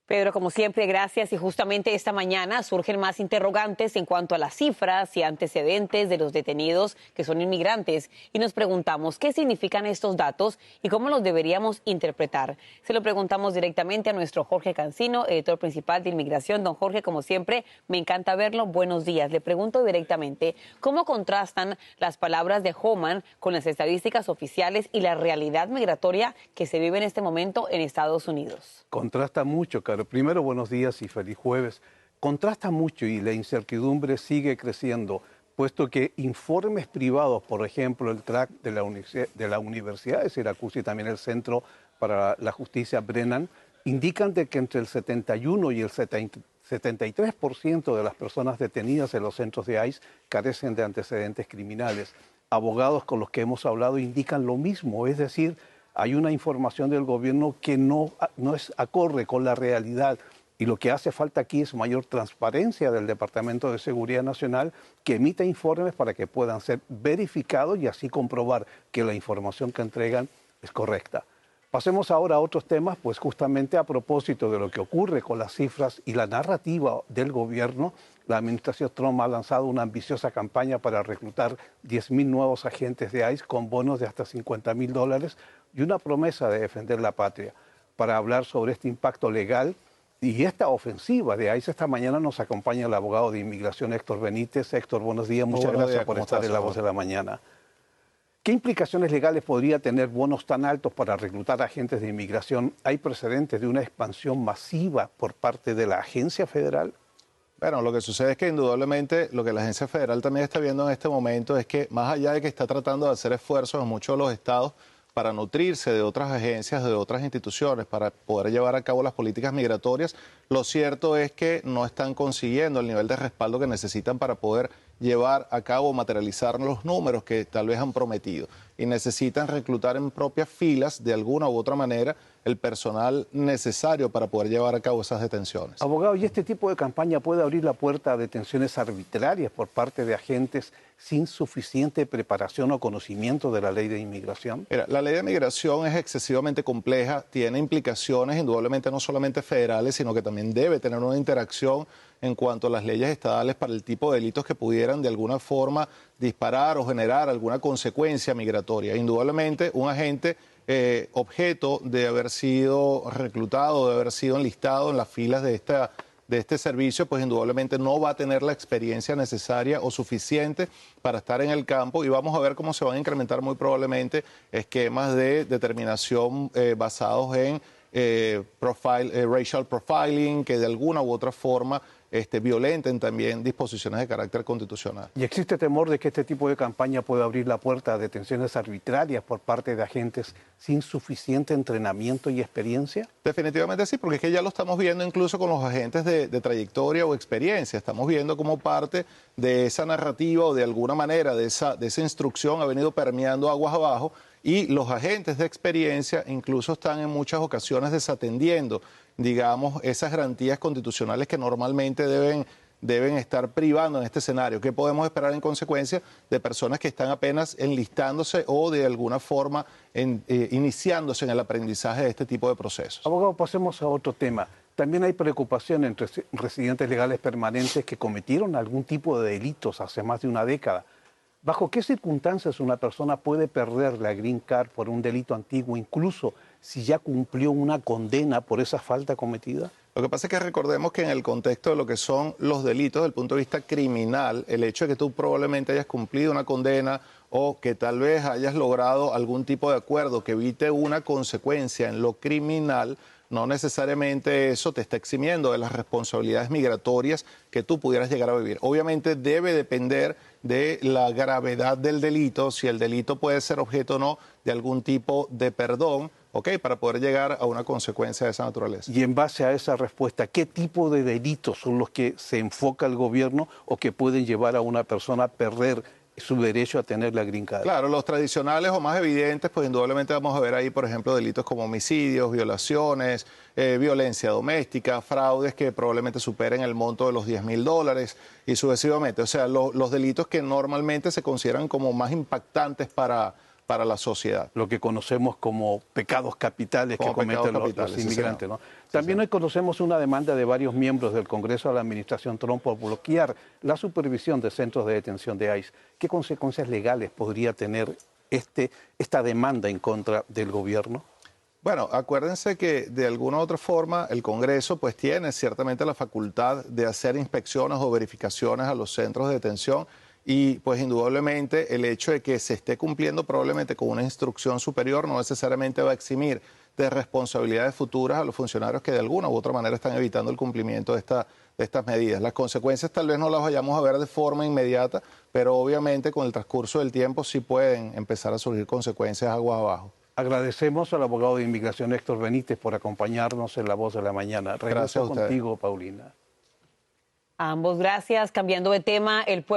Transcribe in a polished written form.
Pedro, como siempre, gracias. Y justamente esta mañana surgen más interrogantes en cuanto a las cifras y antecedentes de los detenidos que son inmigrantes. Y nos preguntamos qué significan estos datos y cómo los deberíamos interpretar. Se lo preguntamos directamente a nuestro Jorge Cancino, editor principal de Inmigración. Don Jorge, como siempre, me encanta verlo. Buenos días. Le pregunto directamente, ¿cómo contrastan las palabras de Homan con las estadísticas oficiales y la realidad migratoria que se vive en este momento en Estados Unidos? Contrasta mucho, Caro. Primero, buenos días y feliz jueves. Contrasta mucho y la incertidumbre sigue creciendo, puesto que informes privados, por ejemplo, el TRAC de la Universidad de Syracuse y también el Centro para la Justicia Brennan, indican de que entre el 71 y el 73% de las personas detenidas en los centros de ICE carecen de antecedentes criminales. Abogados con los que hemos hablado indican lo mismo, es decir, hay una información del gobierno que no es acorde con la realidad. Y lo que hace falta aquí es mayor transparencia del Departamento de Seguridad Nacional, que emita informes para que puedan ser verificados y así comprobar que la información que entregan es correcta. Pasemos ahora a otros temas, pues justamente a propósito de lo que ocurre con las cifras y la narrativa del gobierno, la administración Trump ha lanzado una ambiciosa campaña para reclutar 10,000 nuevos agentes de ICE con bonos de hasta $50,000 y una promesa de defender la patria. Para hablar sobre este impacto legal y esta ofensiva de ICE, esta mañana nos acompaña el abogado de inmigración Héctor Benítez. Héctor, buenos días, muchas gracias por estar en La Voz de la Mañana. ¿Qué implicaciones legales podría tener bonos tan altos para reclutar agentes de inmigración? ¿Hay precedentes de una expansión masiva por parte de la agencia federal? Bueno, lo que sucede es que indudablemente lo que la agencia federal también está viendo en este momento es que más allá de que está tratando de hacer esfuerzos en muchos de los estados para nutrirse de otras agencias, de otras instituciones, para poder llevar a cabo las políticas migratorias, lo cierto es que no están consiguiendo el nivel de respaldo que necesitan para poder llevar a cabo, materializar los números que tal vez han prometido. Y necesitan reclutar en propias filas, de alguna u otra manera, el personal necesario para poder llevar a cabo esas detenciones. Abogado, ¿y este tipo de campaña puede abrir la puerta a detenciones arbitrarias por parte de agentes sin suficiente preparación o conocimiento de la ley de inmigración? Mira, la ley de migración es excesivamente compleja, tiene implicaciones indudablemente no solamente federales, sino que también debe tener una interacción en cuanto a las leyes estatales para el tipo de delitos que pudieran de alguna forma disparar o generar alguna consecuencia migratoria. Indudablemente un agente objeto de haber sido reclutado, de haber sido enlistado en las filas de este servicio, pues indudablemente no va a tener la experiencia necesaria o suficiente para estar en el campo, y vamos a ver cómo se van a incrementar muy probablemente esquemas de determinación basados en racial profiling, que de alguna u otra forma violenten también disposiciones de carácter constitucional. ¿Y existe temor de que este tipo de campaña pueda abrir la puerta a detenciones arbitrarias por parte de agentes sin suficiente entrenamiento y experiencia? Definitivamente sí, porque es que ya lo estamos viendo incluso con los agentes de trayectoria o experiencia. Estamos viendo cómo parte de esa narrativa o de alguna manera de esa instrucción ha venido permeando aguas abajo, y los agentes de experiencia incluso están en muchas ocasiones desatendiendo, digamos, esas garantías constitucionales que normalmente deben estar privando en este escenario. ¿Qué podemos esperar en consecuencia de personas que están apenas enlistándose o de alguna forma iniciándose en el aprendizaje de este tipo de procesos? Abogado, pasemos a otro tema. También hay preocupación entre residentes legales permanentes que cometieron algún tipo de delitos hace más de una década. ¿Bajo qué circunstancias una persona puede perder la green card por un delito antiguo, incluso si ya cumplió una condena por esa falta cometida? Lo que pasa es que recordemos que en el contexto de lo que son los delitos desde el punto de vista criminal, el hecho de que tú probablemente hayas cumplido una condena o que tal vez hayas logrado algún tipo de acuerdo que evite una consecuencia en lo criminal, no necesariamente eso te está eximiendo de las responsabilidades migratorias que tú pudieras llegar a vivir. Obviamente debe depender de la gravedad del delito, si el delito puede ser objeto o no de algún tipo de perdón, para poder llegar a una consecuencia de esa naturaleza. Y en base a esa respuesta, ¿qué tipo de delitos son los que se enfoca el gobierno o que pueden llevar a una persona a perder su derecho a tener la green card? Claro, los tradicionales o más evidentes, pues indudablemente vamos a ver ahí, por ejemplo, delitos como homicidios, violaciones, violencia doméstica, fraudes que probablemente superen el monto de los $10,000 y sucesivamente. O sea, los delitos que normalmente se consideran como más impactantes para para la sociedad. Lo que conocemos como pecados capitales Como que cometen pecados los capitales, sí, inmigrantes, señor. ¿no? También hoy conocemos una demanda de varios miembros del Congreso de la Administración Trump por bloquear la supervisión de centros de detención de ICE. ¿Qué consecuencias legales podría tener esta demanda en contra del gobierno? Bueno, acuérdense que de alguna u otra forma el Congreso pues tiene ciertamente la facultad de hacer inspecciones o verificaciones a los centros de detención y pues indudablemente el hecho de que se esté cumpliendo probablemente con una instrucción superior no necesariamente va a eximir de responsabilidades futuras a los funcionarios que de alguna u otra manera están evitando el cumplimiento de estas medidas. Las consecuencias tal vez no las vayamos a ver de forma inmediata, pero obviamente con el transcurso del tiempo sí pueden empezar a surgir consecuencias aguas abajo. Agradecemos al abogado de inmigración Héctor Benítez por acompañarnos en La Voz de la Mañana. Gracias a ustedes. Contigo, Paulina. A ambos gracias. Cambiando de tema, el pueblo